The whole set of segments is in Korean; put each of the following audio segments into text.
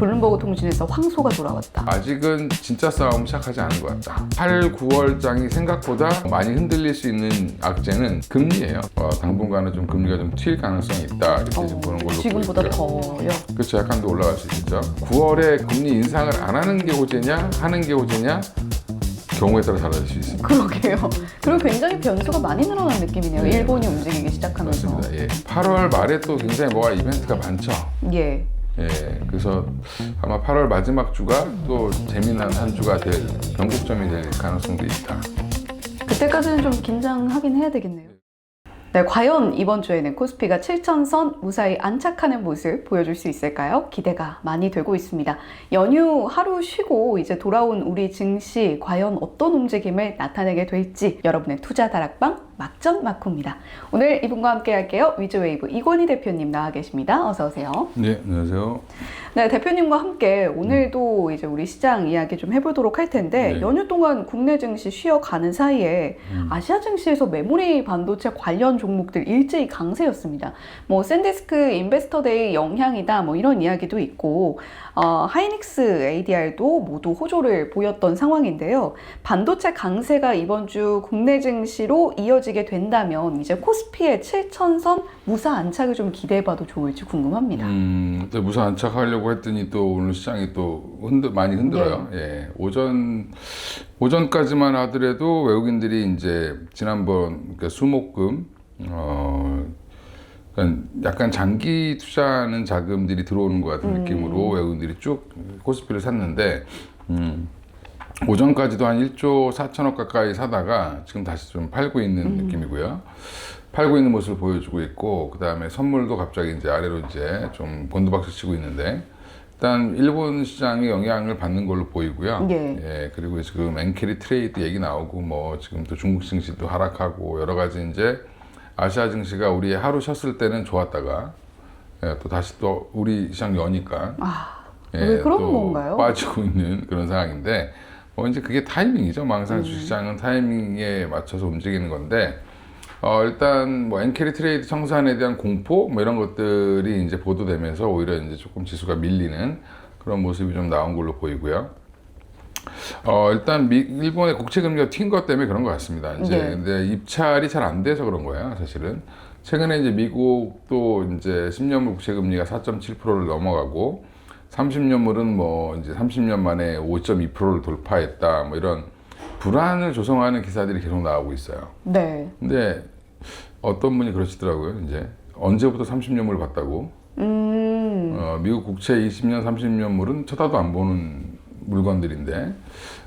블룸버그 통신에서 황소가 돌아왔다. 아직은 진짜 싸움 시작하지 않은 것 같다. 8, 9월장이 생각보다 많이 흔들릴 수 있는 악재는 금리예요. 당분간은 좀 금리가 좀 튈 가능성이 있다. 이렇게 지금 보는 걸로 지금보다 보이고요. 더요? 그렇죠. 약간 더 올라갈 수 있겠죠. 9월에 금리 인상을 안 하는 게 호재냐, 하는 게 호재냐, 경우에 따라 달라질 수 있습니다. 그러게요. 그리고 굉장히 변수가 많이 늘어난 느낌이네요. 네. 일본이 움직이기 시작하면서. 맞습니다. 예. 8월 말에 또 굉장히 뭐가 이벤트가 많죠. 예. 예, 그래서 아마 8월 마지막 주가 또 재미난 한 주가 될 변곡점이 될 가능성도 있다. 그때까지는 좀 긴장하긴 해야 되겠네요. 네, 과연 이번 주에는 코스피가 7,000선 무사히 안착하는 모습 보여줄 수 있을까요? 기대가 많이 되고 있습니다. 연휴 하루 쉬고 이제 돌아온 우리 증시 과연 어떤 움직임을 나타내게 될지 여러분의 투자 다락방 막전 막후입니다. 오늘 이분과 함께 할게요. 위즈웨이브 이권희 대표님 나와 계십니다. 어서 오세요. 네, 안녕하세요. 네, 대표님과 함께 오늘도 이제 우리 시장 이야기 좀 해보도록 할 텐데 네. 연휴 동안 국내 증시 쉬어가는 사이에 아시아 증시에서 메모리 반도체 관련 종목들 일제히 강세였습니다. 뭐 샌디스크 인베스터데이 영향이다 뭐 이런 이야기도 있고 하이닉스 ADR도 모두 호조를 보였던 상황인데요. 반도체 강세가 이번 주 국내 증시로 이어지게 된다면 이제 코스피의 7,000선 무사 안착을 좀 기대해봐도 좋을지 궁금합니다. 또 무사 안착하려고 했더니 또 오늘 시장이 또 많이 흔들어요. 예, 오전까지만 하더라도 외국인들이 이제 지난번 그러니까 수목금 약간 장기 투자하는 자금들이 들어오는 것 같은 느낌으로 외국인들이 쭉 코스피를 샀는데 오전까지도 한 1조 4천억 가까이 사다가 지금 다시 좀 팔고 있는 느낌이고요. 팔고 있는 모습을 보여주고 있고, 그 다음에 선물도 갑자기 이제 아래로 이제 좀 곤두박질 치고 있는데, 일단 일본 시장의 영향을 받는 걸로 보이고요. 예, 그리고 지금 엔캐리 트레이드 얘기 나오고, 뭐 지금 또 중국 증시도 하락하고 여러 가지 이제 아시아 증시가 우리 하루 쉬었을 때는 좋았다가 예, 또 다시 또 우리 시장 여니까 왜 그런 또 건가요? 빠지고 있는 그런 상황인데 이제 그게 타이밍이죠. 망상 주식시장은 타이밍에 맞춰서 움직이는 건데 일단 뭐 엔캐리 트레이드 청산에 대한 공포 뭐 이런 것들이 이제 보도되면서 오히려 이제 조금 지수가 밀리는 그런 모습이 좀 나온 걸로 보이고요. 일단 일본의 국채 금리가 튄 것 때문에 그런 것 같습니다. 이제 근데 입찰이 잘 안 돼서 그런 거예요, 사실은. 최근에 이제 미국도 이제 10년물 국채 금리가 4.7%를 넘어가고 30년물은 뭐 이제 30년 만에 5.2%를 돌파했다. 뭐 이런 불안을 조성하는 기사들이 계속 나오고 있어요. 네. 근데 어떤 분이 그러시더라고요. 이제 언제부터 30년물을 봤다고? 미국 국채 20년, 30년물은 쳐다도 안 보는 물건들인데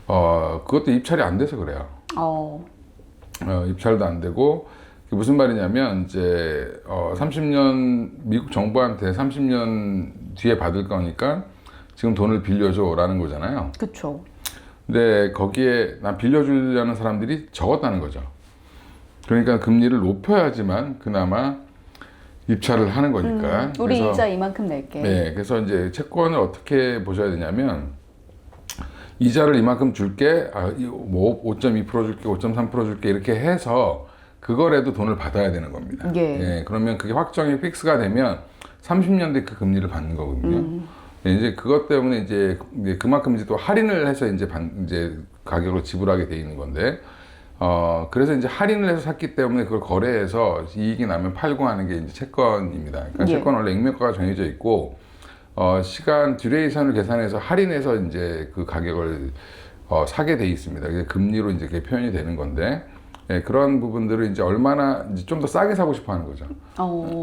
그것도 입찰이 안 돼서 그래요. 입찰도 안 되고 그게 무슨 말이냐면 이제 30년 미국 정부한테 30년 뒤에 받을 거니까 지금 돈을 빌려줘라는 거잖아요. 그렇죠. 근데 거기에 난 빌려주려는 사람들이 적었다는 거죠. 그러니까 금리를 높여야지만 그나마 입찰을 하는 거니까. 우리 그래서, 이자 이만큼 낼게. 네, 그래서 이제 채권을 어떻게 보셔야 되냐면 이자를 이만큼 줄게, 뭐 5.2% 줄게, 5.3% 줄게 이렇게 해서 그거라도 돈을 받아야 되는 겁니다. 예, 그러면 그게 확정이 픽스가 되면 30년 뒤 그 금리를 받는 거거든요. 예, 이제 그것 때문에 이제 그만큼 이제 또 할인을 해서 이제 가격을 지불하게 돼 있는 건데, 그래서 이제 할인을 해서 샀기 때문에 그걸 거래해서 이익이 나면 팔고 하는 게 이제 채권입니다. 그러니까 채권 원래 액면가가 정해져 있고, 시간 듀레이션을 계산해서 할인해서 이제 그 가격을 사게 돼 있습니다. 그게 금리로 이제 그게 표현이 되는 건데, 예, 그런 부분들을 이제 얼마나 이제 좀 더 싸게 사고 싶어 하는 거죠.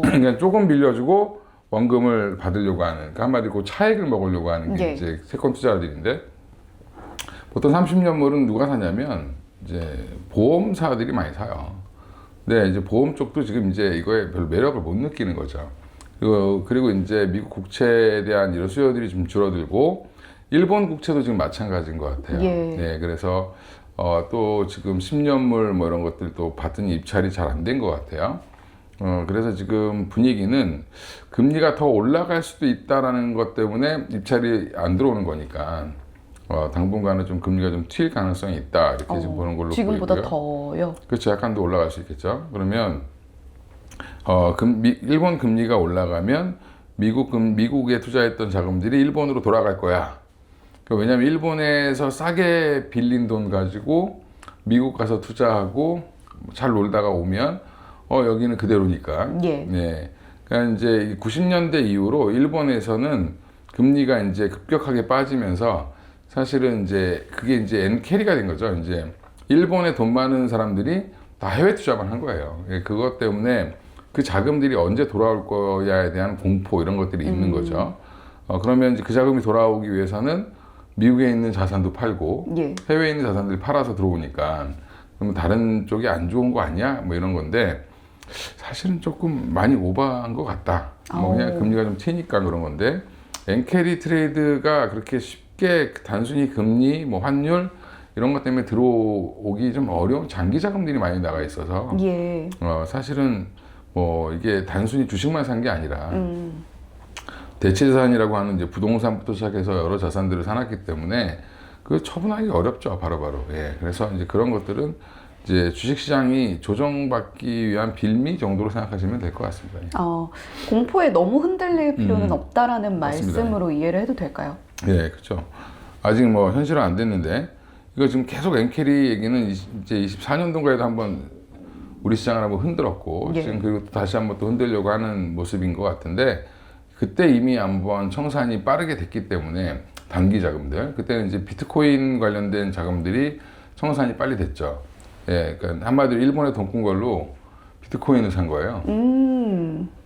그냥 조금 빌려주고 원금을 받으려고 하는, 그러니까 한마디로 차익을 먹으려고 하는 게 이제 채권 투자들인데, 보통 30년물은 누가 사냐면 이제 보험사들이 많이 사요. 근데 이제 보험 쪽도 지금 이제 이거에 별 매력을 못 느끼는 거죠. 그리고 이제 미국 국채에 대한 이런 수요들이 좀 줄어들고 일본 국채도 지금 마찬가지인 것 같아요. 네, 그래서 또 지금 10년물 뭐 이런 것들도 받은 입찰이 잘 안 된 것 같아요. 그래서 지금 분위기는 금리가 더 올라갈 수도 있다라는 것 때문에 입찰이 안 들어오는 거니까 당분간은 좀 금리가 좀 튈 가능성이 있다 이렇게 지금 보는 걸로 지금보다 보이고요. 더요? 그렇죠. 약간 더 올라갈 수 있겠죠. 그러면 일본 금리가 올라가면 미국에 투자했던 자금들이 일본으로 돌아갈 거야. 왜냐하면 일본에서 싸게 빌린 돈 가지고 미국 가서 투자하고 잘 놀다가 오면 여기는 그대로니까. 예. 네. 그러니까 이제 90년대 이후로 일본에서는 금리가 이제 급격하게 빠지면서 사실은 이제 그게 이제 엔캐리가 된 거죠. 이제 일본에 돈 많은 사람들이 다 해외 투자만 한 거예요. 그것 때문에 그 자금들이 언제 돌아올 거야에 대한 공포 이런 것들이 있는 거죠. 그러면 이제 그 자금이 돌아오기 위해서는 미국에 있는 자산도 팔고 예. 해외에 있는 자산들이 팔아서 들어오니까 그러면 다른 쪽이 안 좋은 거 아니야? 뭐 이런 건데 사실은 조금 많이 오버한 것 같다. 뭐 그냥 금리가 좀 튀니까 그런 건데 엔캐리 트레이드가 그렇게 쉽게 단순히 금리, 뭐 환율 이런 것 때문에 들어오기 좀 어려운 장기 자금들이 많이 나가 있어서 예. 사실은 뭐 이게 단순히 주식만 산 게 아니라 대체자산이라고 하는 이제 부동산부터 시작해서 여러 자산들을 사놨기 때문에 그 처분하기 어렵죠, 바로바로. 예, 그래서 이제 그런 것들은 이제 주식시장이 조정받기 위한 빌미 정도로 생각하시면 될 것 같습니다. 예. 공포에 너무 흔들릴 필요는 없다라는 맞습니다. 말씀으로 이해를 해도 될까요? 예, 그렇죠. 아직 뭐 현실은 안 됐는데 이거 지금 계속 엔캐리 얘기는 이제 24년도인가에도 한번 우리 시장을 한번 흔들었고 예. 지금 그리고 또 다시 한번 또 흔들려고 하는 모습인 것 같은데 그때 이미 한번 청산이 빠르게 됐기 때문에 단기 자금들 그때는 이제 비트코인 관련된 자금들이 청산이 빨리 됐죠. 예, 그러니까 한마디로 일본에 돈 꾼 걸로 비트코인을 산 거예요.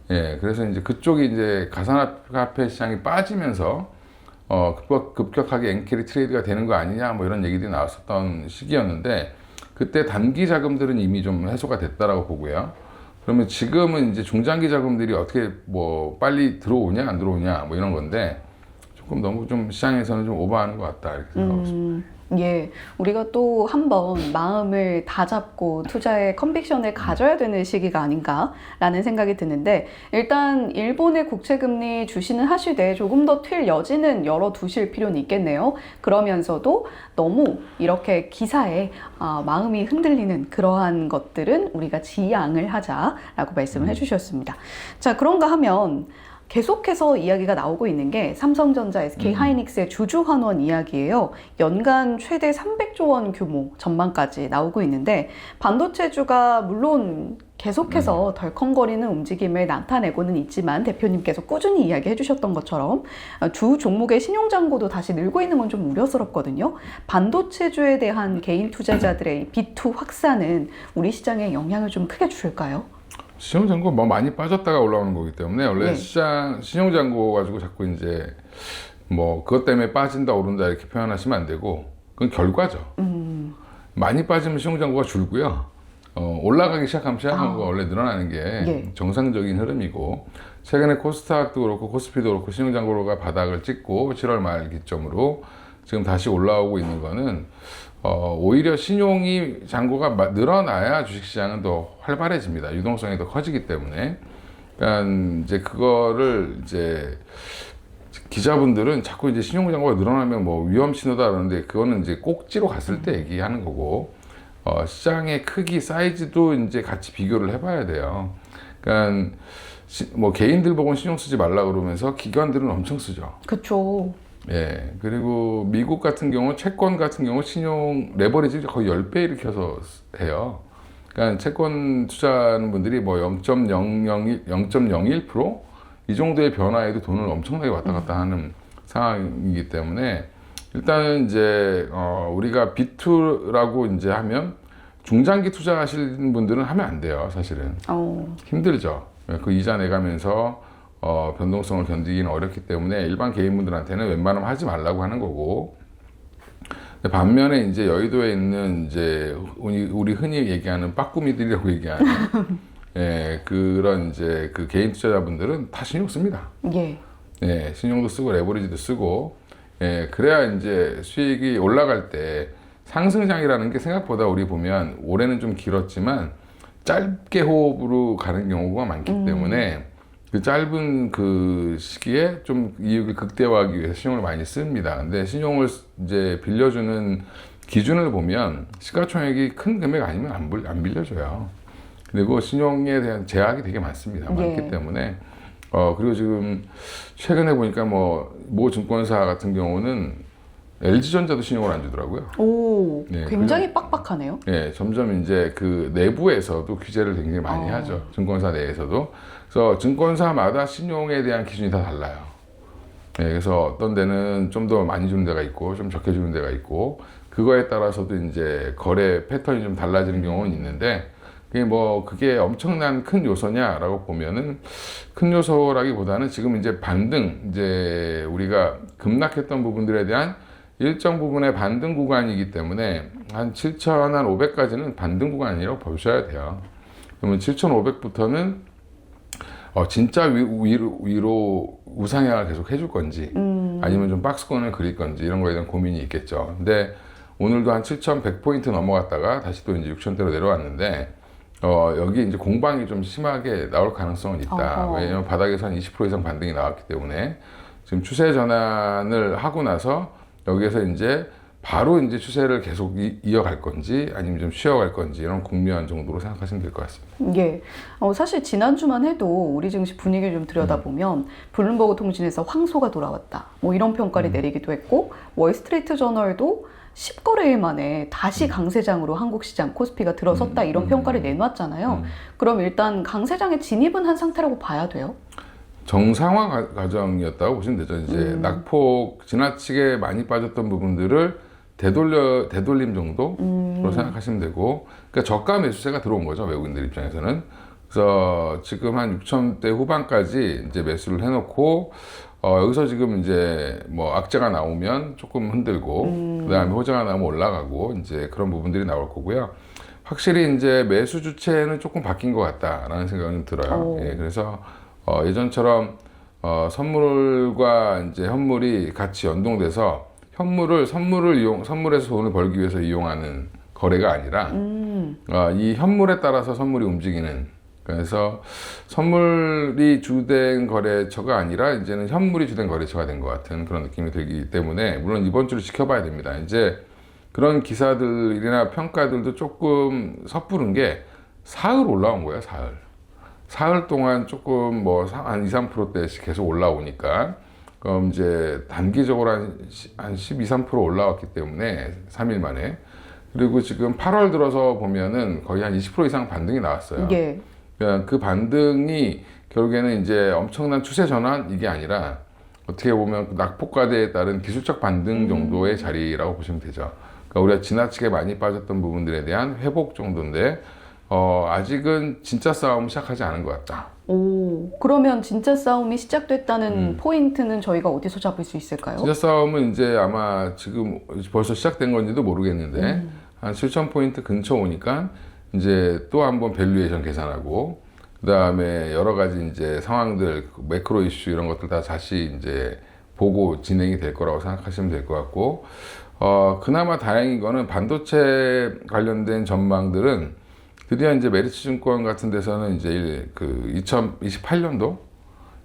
예, 그래서 이제 그쪽이 이제 가상화폐 시장이 빠지면서 급격하게 엔캐리 트레이드가 되는 거 아니냐 뭐 이런 얘기들이 나왔었던 시기였는데 그때 단기 자금들은 이미 좀 해소가 됐다라고 보고요. 그러면 지금은 이제 중장기 자금들이 어떻게 뭐 빨리 들어오냐 안 들어오냐 뭐 이런 건데 조금 너무 좀 시장에서는 좀 오버하는 것 같다 이렇게 생각하고 있습니다. 예, 우리가 또 한번 마음을 다잡고 투자에 컨빅션을 가져야 되는 시기가 아닌가라는 생각이 드는데 일단 일본의 국채금리 주시는 하시되 조금 더 튈 여지는 열어두실 필요는 있겠네요. 그러면서도 너무 이렇게 기사에 마음이 흔들리는 그러한 것들은 우리가 지양을 하자라고 말씀을 해주셨습니다. 자, 그런가 하면 계속해서 이야기가 나오고 있는 게 삼성전자, SK하이닉스의 주주환원 이야기예요. 연간 최대 300조 원 규모 전망까지 나오고 있는데 반도체주가 물론 계속해서 덜컹거리는 움직임을 나타내고는 있지만 대표님께서 꾸준히 이야기해 주셨던 것처럼 주 종목의 신용잔고도 다시 늘고 있는 건 좀 우려스럽거든요. 반도체주에 대한 개인 투자자들의 비투 확산은 우리 시장에 영향을 좀 크게 줄까요? 신용잔고 뭐 많이 빠졌다가 올라오는 거기 때문에 원래 네. 시장 신용잔고 가지고 자꾸 이제 뭐 그것 때문에 빠진다 오른다 이렇게 표현하시면 안 되고 그건 결과죠. 많이 빠지면 신용잔고가 줄고요. 올라가기 시작하면 신용잔고가 원래 늘어나는 게 예. 정상적인 흐름이고 최근에 코스닥도 그렇고 코스피도 그렇고 신용잔고가 바닥을 찍고 7월 말 기점으로 지금 다시 올라오고 있는 거는 오히려 신용이 잔고가 늘어나야 주식시장은 더 활발해집니다. 유동성이 더 커지기 때문에. 그러니까 이제 그거를 이제 기자분들은 자꾸 이제 신용잔고가 늘어나면 뭐 위험 신호다 그러는데 그거는 이제 꼭지로 갔을 때 얘기하는 거고 시장의 크기, 사이즈도 이제 같이 비교를 해봐야 돼요. 그러니까 뭐 개인들 보고는 신용 쓰지 말라 그러면서 기관들은 엄청 쓰죠. 그렇죠. 예, 그리고 미국 같은 경우, 채권 같은 경우 신용 레버리지를 거의 10배 일으켜서 해요. 그러니까 채권 투자하는 분들이 뭐 0.001, 0.01% 이 정도의 변화에도 돈을 엄청나게 왔다 갔다 하는 상황이기 때문에 일단은 이제 우리가 비투라고 이제 하면 중장기 투자하시는 분들은 하면 안 돼요, 사실은. 힘들죠. 그 이자 내가면서 변동성을 견디기는 어렵기 때문에 일반 개인분들한테는 웬만하면 하지 말라고 하는 거고 반면에 이제 여의도에 있는 이제 우리 흔히 얘기하는 빠꾸미들이라고 얘기하는 예, 그런 이제 그 개인 투자자분들은 다 신용 씁니다. 예. 예, 신용도 쓰고 레버리지도 쓰고 예, 그래야 이제 수익이 올라갈 때 상승장이라는 게 생각보다 우리 보면 올해는 좀 길었지만 짧게 호흡으로 가는 경우가 많기 때문에 그 짧은 그 시기에 좀 이익을 극대화하기 위해서 신용을 많이 씁니다. 근데 신용을 이제 빌려주는 기준을 보면 시가총액이 큰 금액 아니면 안 빌려줘요. 그리고 신용에 대한 제약이 되게 많습니다. 많기 때문에 그리고 지금 최근에 보니까 모 증권사 같은 경우는 LG전자도 신용을 안 주더라고요. 오, 네, 굉장히 빡빡하네요. 네, 점점 이제 그 내부에서도 규제를 굉장히 많이 하죠. 증권사 내에서도. 그래서 증권사마다 신용에 대한 기준이 다 달라요. 네, 그래서 어떤 데는 좀 더 많이 주는 데가 있고, 좀 적게 주는 데가 있고, 그거에 따라서도 이제 거래 패턴이 좀 달라지는 경우는 있는데, 그게 엄청난 큰 요소냐라고 보면은 큰 요소라기보다는 지금 이제 반등, 이제 우리가 급락했던 부분들에 대한 일정 부분의 반등 구간이기 때문에 한 7,500까지는 반등 구간이라고 보셔야 돼요. 그러면 7,500부터는 진짜 위로 우상향을 계속 해줄 건지 아니면 좀 박스권을 그릴 건지 이런 거에 대한 고민이 있겠죠. 근데 오늘도 한 7,100포인트 넘어갔다가 다시 또 이제 6,000대로 내려왔는데 여기 이제 공방이 좀 심하게 나올 가능성은 있다. 왜냐면 바닥에서 한 20% 이상 반등이 나왔기 때문에 지금 추세 전환을 하고 나서 여기에서 이제 바로 이제 추세를 계속 이어갈 건지 아니면 좀 쉬어갈 건지 이런 국면 정도로 생각하시면 될 것 같습니다. 예. 사실 지난주만 해도 우리 증시 분위기를 좀 들여다보면 블룸버그 통신에서 황소가 돌아왔다. 뭐 이런 평가를 내리기도 했고 월스트리트 저널도 10거래일 만에 다시 강세장으로 한국 시장 코스피가 들어섰다 이런 평가를 내놨잖아요. 그럼 일단 강세장에 진입은 한 상태라고 봐야 돼요? 정상화 과정이었다고 보시면 되죠. 이제 낙폭 지나치게 많이 빠졌던 부분들을 되돌림 정도로 생각하시면 되고, 그러니까 저가 매수세가 들어온 거죠, 외국인들 입장에서는. 그래서 지금 한 6,000대 후반까지 이제 매수를 해놓고, 여기서 지금 이제 악재가 나오면 조금 흔들고, 그 다음에 호재가 나오면 올라가고, 이제 그런 부분들이 나올 거고요. 확실히 이제 매수 주체는 조금 바뀐 것 같다라는 생각은 들어요. 예, 그래서 예전처럼 선물과 이제 현물이 같이 연동돼서 선물에서 돈을 벌기 위해서 이용하는 거래가 아니라 이 현물에 따라서 선물이 움직이는, 그래서 선물이 주된 거래처가 아니라 이제는 현물이 주된 거래처가 된 것 같은 그런 느낌이 들기 때문에 물론 이번 주를 지켜봐야 됩니다. 이제 그런 기사들이나 평가들도 조금 섣부른 게 사흘 올라온 거예요. 사흘 동안 조금 한 2, 3%대씩 계속 올라오니까 그럼 이제 단기적으로 한 12, 3% 올라왔기 때문에 3일 만에. 그리고 지금 8월 들어서 보면은 거의 한 20% 이상 반등이 나왔어요. 예. 그 반등이 결국에는 이제 엄청난 추세 전환 이게 아니라 어떻게 보면 낙폭과대에 따른 기술적 반등 정도의 자리라고 보시면 되죠. 그러니까 우리가 지나치게 많이 빠졌던 부분들에 대한 회복 정도인데 아직은 진짜 싸움 시작하지 않은 것 같다. 오, 그러면 진짜 싸움이 시작됐다는 포인트는 저희가 어디서 잡을 수 있을까요? 진짜 싸움은 이제 아마 지금 벌써 시작된 건지도 모르겠는데 한 7,000포인트 근처 오니까 이제 또 한번 밸류에이션 계산하고 그 다음에 여러 가지 이제 상황들 매크로 이슈 이런 것들 다 다시 이제 보고 진행이 될 거라고 생각하시면 될 것 같고 그나마 다행인 거는 반도체 관련된 전망들은 드디어 이제 메리츠증권 같은 데서는 이제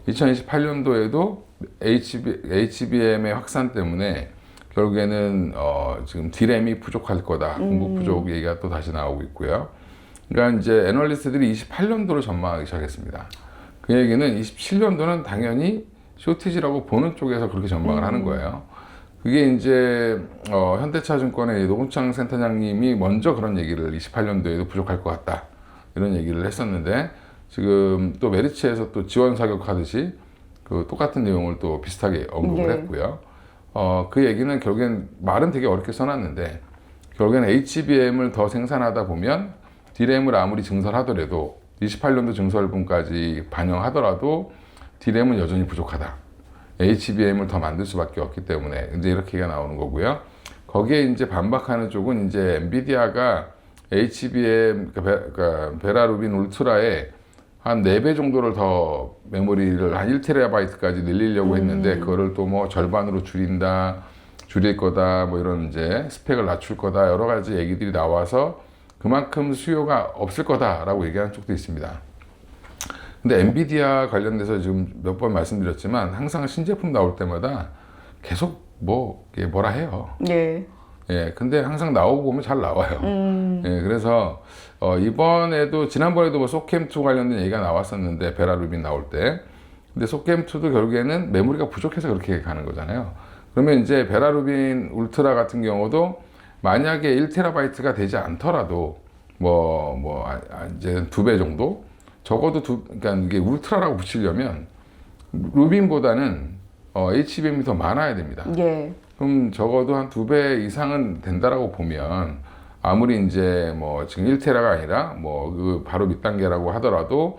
2028년도에도 HBM의 확산 때문에 결국에는 지금 디램이 부족할 거다. 공급 부족 얘기가 또 다시 나오고 있고요. 그러니까 이제 애널리스트들이 28년도를 전망하기 시작했습니다. 그 얘기는 27년도는 당연히 쇼티지라고 보는 쪽에서 그렇게 전망을 하는 거예요. 그게 이제 현대차증권의 노동창 센터장님이 먼저 그런 얘기를 28년도에도 부족할 것 같다 이런 얘기를 했었는데 지금 또 메리츠에서 또 지원 사격하듯이 그 똑같은 내용을 또 비슷하게 언급을 했고요. 그 얘기는 결국엔 말은 되게 어렵게 써놨는데 결국엔 HBM을 더 생산하다 보면 D램을 아무리 증설하더라도 28년도 증설분까지 반영하더라도 D램은 여전히 부족하다. HBM을 더 만들 수밖에 없기 때문에 이제 이렇게 나오는 거고요. 거기에 이제 반박하는 쪽은 이제 엔비디아가 HBM 그러니까 베라루빈 울트라에 한 4배 정도를 더 메모리를 한 1TB까지 늘리려고 했는데 그거를 또 절반으로 줄일 거다 이런 이제 스펙을 낮출 거다 여러 가지 얘기들이 나와서 그만큼 수요가 없을 거다라고 얘기하는 쪽도 있습니다. 근데 엔비디아 관련돼서 지금 몇 번 말씀드렸지만 항상 신제품 나올 때마다 계속 뭐라 해요. 예. 예, 근데 항상 나오고 보면 잘 나와요. 예, 그래서 이번에도 지난번에도 소캠2 관련된 얘기가 나왔었는데 베라루빈 나올 때 근데 속겜2도 결국에는 메모리가 부족해서 그렇게 가는 거잖아요. 그러면 이제 베라루빈 울트라 같은 경우도 만약에 1TB가 되지 않더라도 이제 2배 정도? 적어도 그러니까 이게 울트라라고 붙이려면 루빈보다는 HBM이 더 많아야 됩니다. 예. 그럼 적어도 한 2배 이상은 된다라고 보면 아무리 이제 지금 1테라가 아니라 그 바로 밑단계라고 하더라도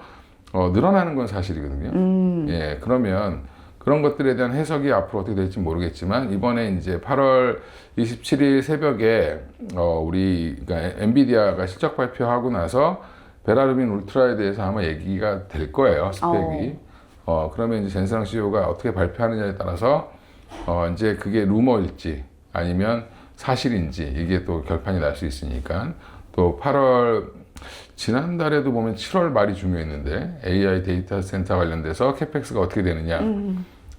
늘어나는 건 사실이거든요. 예, 그러면 그런 것들에 대한 해석이 앞으로 어떻게 될지 모르겠지만 이번에 이제 8월 27일 새벽에 그러니까 엔비디아가 실적 발표하고 나서 베라루빈 울트라에 대해서 아마 얘기가 될 거예요, 스펙이. 그러면 이제 젠스랑 CEO가 어떻게 발표하느냐에 따라서 이제 그게 루머일지 아니면 사실인지 이게 또 결판이 날 수 있으니까 또 8월 지난달에도 보면 7월 말이 중요했는데 AI 데이터 센터 관련돼서 캐펙스가 어떻게 되느냐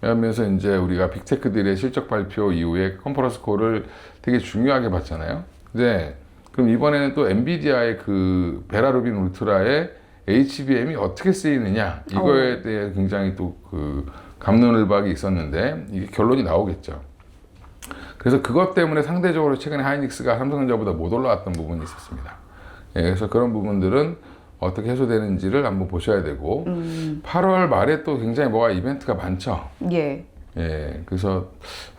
하면서 이제 우리가 빅테크들의 실적 발표 이후에 컨퍼런스 콜을 되게 중요하게 봤잖아요. 근데 그럼 이번에는 또 엔비디아의 그 베라루빈 울트라의 HBM이 어떻게 쓰이느냐 이거에 대해 굉장히 또 그 갑론을박이 있었는데 이게 결론이 나오겠죠. 그래서 그것 때문에 상대적으로 최근에 하이닉스가 삼성전자보다 못 올라왔던 부분이 있었습니다. 예, 그래서 그런 부분들은 어떻게 해소되는지를 한번 보셔야 되고 8월 말에 또 굉장히 뭐가 이벤트가 많죠. 예. 예, 그래서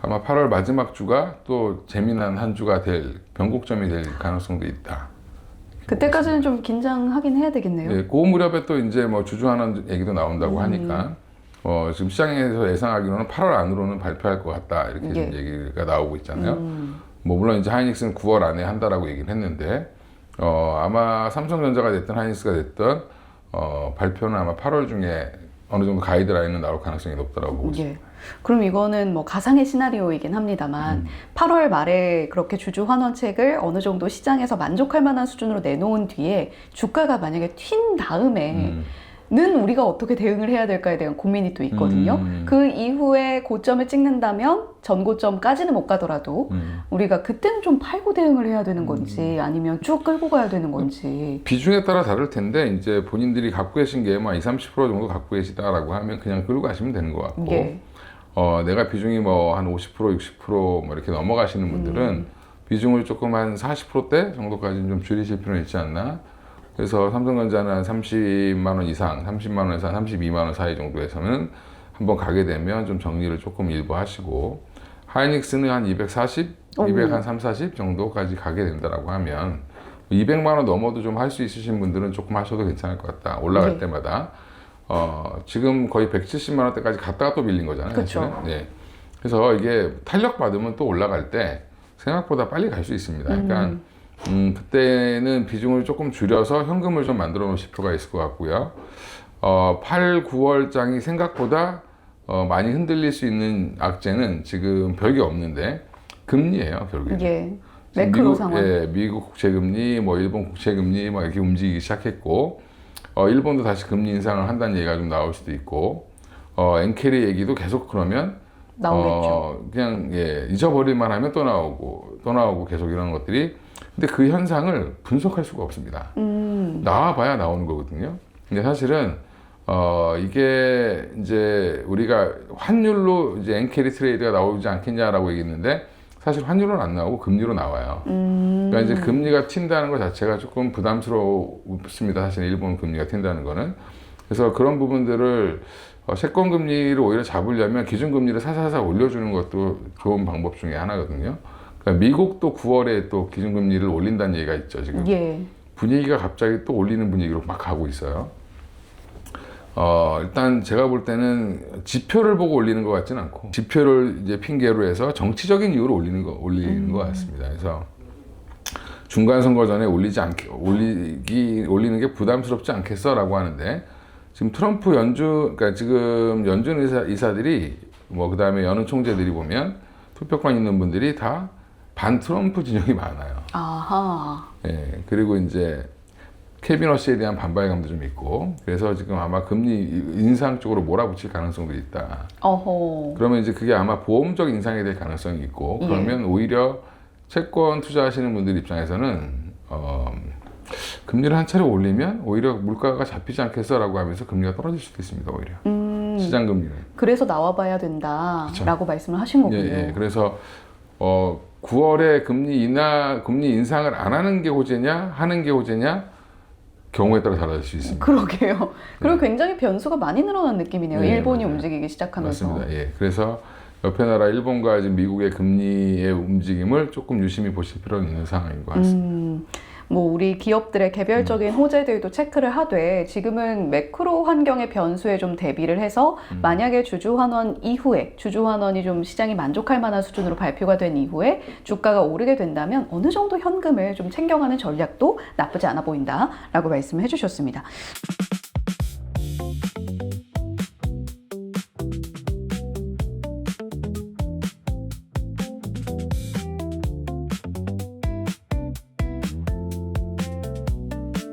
아마 8월 마지막 주가 또 재미난 한 주가 될 변곡점이 될 가능성도 있다. 그때까지는 좀 긴장하긴 해야 되겠네요. 예, 그 무렵에 또 이제 주주환원 얘기도 나온다고 하니까 지금 시장에서 예상하기로는 8월 안으로는 발표할 것 같다 이렇게 지금 얘기가 나오고 있잖아요. 물론 이제 하이닉스는 9월 안에 한다라고 얘기를 했는데 아마 삼성전자가 됐든 하이닉스가 됐든 발표는 아마 8월 중에 어느 정도 가이드라인은 나올 가능성이 높다라고 보고 있습니다. 그럼 이거는 가상의 시나리오이긴 합니다만 8월 말에 그렇게 주주 환원책을 어느 정도 시장에서 만족할 만한 수준으로 내놓은 뒤에 주가가 만약에 튄 다음에 는 우리가 어떻게 대응을 해야 될까에 대한 고민이 또 있거든요. 그 이후에 고점을 찍는다면 전고점까지는 못 가더라도 우리가 그때는 좀 팔고 대응을 해야 되는 건지 아니면 쭉 끌고 가야 되는 건지 비중에 따라 다를 텐데 이제 본인들이 갖고 계신 게 20-30% 정도 갖고 계시다라고 하면 그냥 끌고 가시면 되는 것 같고 내가 비중이 한 50%, 60% 이렇게 넘어가시는 분들은 비중을 조금 한 40%대 정도까지 좀 줄이실 필요는 있지 않나. 그래서 삼성전자는 한 30만 원 이상, 30만 원에서 한 32만 원 사이 정도에서는 한번 가게 되면 좀 정리를 조금 일부 하시고 하이닉스는 한 240, 230, 40 정도까지 가게 된다라고 하면 200만 원 넘어도 좀 할 수 있으신 분들은 조금 하셔도 괜찮을 것 같다. 올라갈 때마다 지금 거의 170만 원대까지 갔다가 또 밀린 거잖아요. 그렇죠. 네. 그래서 이게 탄력 받으면 또 올라갈 때 생각보다 빨리 갈 수 있습니다. 그러니까 그때는 비중을 조금 줄여서 현금을 좀 만들어 놓으실 필요가 있을 것 같고요. 8, 9월장이 생각보다 많이 흔들릴 수 있는 악재는 지금 별게 없는데 금리예요, 결국에. 예. 매크로 상황. 예, 미국 국채금리, 일본 국채금리 이렇게 움직이기 시작했고 일본도 다시 금리 인상을 한다는 얘기가 좀 나올 수도 있고 엔캐리 얘기도 계속 그러면 나오겠죠. 그냥 잊어버릴만 하면 또 나오고 계속 이런 것들이 근데 그 현상을 분석할 수가 없습니다. 나와봐야 나오는 거거든요. 근데 사실은 이게 이제 우리가 환율로 이제 엔캐리 트레이드가 나오지 않겠냐라고 얘기했는데 사실 환율은 안 나오고 금리로 나와요. 그러니까 이제 금리가 튄다는 것 자체가 조금 부담스럽습니다. 사실 일본 금리가 튄다는 거는. 그래서 그런 부분들을 채권 금리를 오히려 잡으려면 기준 금리를 사사사 올려주는 것도 좋은 방법 중에 하나거든요. 그러니까 미국도 9월에 또 기준 금리를 올린다는 얘기가 있죠. 지금 분위기가 갑자기 또 올리는 분위기로 막 가고 있어요. 일단 제가 볼 때는 지표를 보고 올리는 것 같지는 않고 지표를 이제 핑계로 해서 정치적인 이유로 올리는 것 같습니다. 그래서 중간 선거 전에 올리는 게 부담스럽지 않겠어라고 하는데 지금 트럼프 그러니까 지금 연준 의사들이 그다음에 여느 총재들이 보면 투표권 있는 분들이 다 반 트럼프 진영이 많아요. 아하. 예, 그리고 이제 케빈 러시에 대한 반발감도 좀 있고 그래서 지금 아마 금리 인상 쪽으로 몰아붙일 가능성도 있다. 어허. 그러면 이제 그게 아마 보험적 인상이 될 가능성이 있고 그러면 오히려 채권 투자하시는 분들 입장에서는 금리를 한 차례 올리면 오히려 물가가 잡히지 않겠어라고 하면서 금리가 떨어질 수도 있습니다. 오히려 시장 금리는. 그래서 나와봐야 된다라고 말씀을 하신 거군요. 예. 그래서 9월에 금리 인상을 안 하는 게 호재냐, 하는 게 호재냐, 경우에 따라 달라질 수 있습니다. 그러게요. 그리고 굉장히 변수가 많이 늘어난 느낌이네요. 네, 일본이 맞아요. 움직이기 시작하면서. 맞습니다. 예. 그래서 옆에 나라 일본과 지금 미국의 금리의 움직임을 조금 유심히 보실 필요는 있는 상황인 것 같습니다. 뭐 우리 기업들의 개별적인 호재들도 체크를 하되 지금은 매크로 환경의 변수에 좀 대비를 해서 만약에 주주환원 이후에 주주환원이 좀 시장이 만족할 만한 수준으로 발표가 된 이후에 주가가 오르게 된다면 어느 정도 현금을 좀 챙겨가는 전략도 나쁘지 않아 보인다라고 말씀을 해주셨습니다.